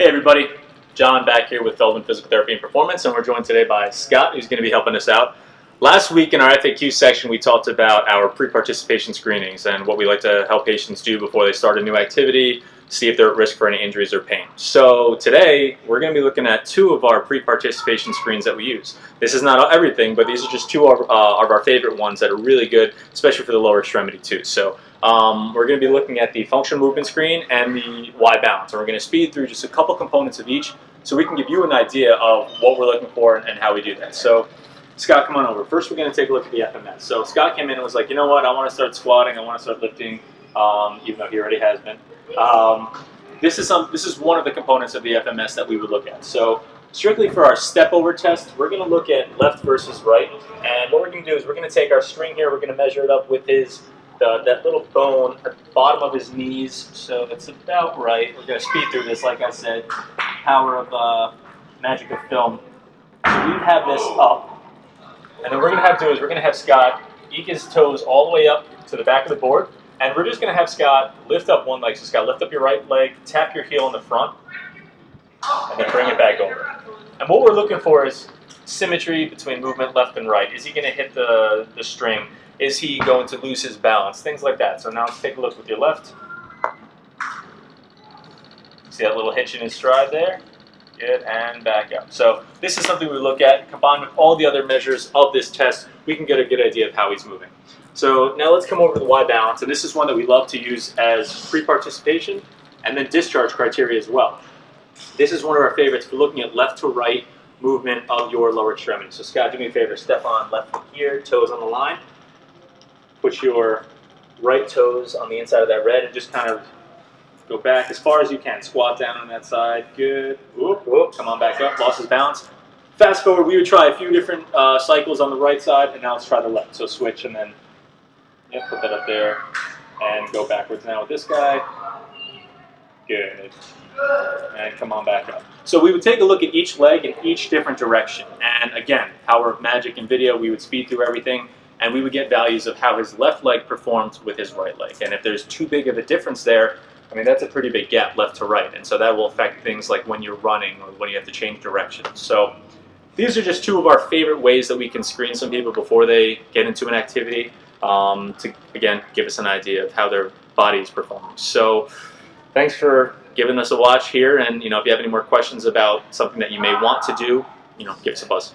Hey everybody, John back here with Feldman Physical Therapy and Performance, and we're joined today by Scott, who's going to be helping us out. Last week in our FAQ section, we talked about our pre-participation screenings and what we like to help patients do before they start a new activity, see if they're at risk for any injuries or pain. So today, we're going to be looking at two of our pre-participation screens that we use. This is not everything, but these are just two of our favorite ones that are really good, especially for the lower extremity too. So we're going to be looking at the function movement screen and the Y balance, and we're going to speed through just a couple components of each so we can give you an idea of what we're looking for and how we do that. So Scott, come on over. First we're going to take a look at the FMS. So Scott came in and was like, you know what, I want to start squatting, I want to start lifting, even though he already has been. This is one of the components of the FMS that we would look at. So strictly for our step over test, we're going to look at left versus right, and what we're going to do is we're going to take our string here, we're going to measure it up with that little bone at the bottom of his knees, so it's about right. We're going to speed through this, like I said, power of magic of film. So we have this up, and then we're going to have Scott eke his toes all the way up to the back of the board, and we're just going to have Scott lift up one leg. So Scott, lift up your right leg, tap your heel in the front, and then bring it back over. And what we're looking for is symmetry between movement left and right. Is he going to hit the string? Is he going to lose his balance? Things like that. So now let's take a look with your left. See that little hitch in his stride there? Good, and back up. So this is something we look at. Combined with all the other measures of this test, we can get a good idea of how he's moving. So now let's come over to the Y balance, and this is one that we love to use as pre-participation and then discharge criteria as well. This is one of our favorites for looking at left to right movement of your lower extremity. So Scott, do me a favor, step on left foot here, toes on the line. Put your right toes on the inside of that red and just kind of go back as far as you can. Squat down on that side. Good. Whoop, whoop. Come on back up. Lost his balance. Fast forward, we would try a few different cycles on the right side, and now let's try the left. So switch and then put that up there and go backwards now with this guy. Good. And come on back up. So we would take a look at each leg in each different direction. And again, power of magic in video, we would speed through everything, and we would get values of how his left leg performed with his right leg. And if there's too big of a difference there, I mean, that's a pretty big gap left to right. And so that will affect things like when you're running or when you have to change direction. So these are just two of our favorite ways that we can screen some people before they get into an activity to, again, give us an idea of how their body is performing. So thanks for giving us a watch here. And, if you have any more questions about something that you may want to do, give us a buzz.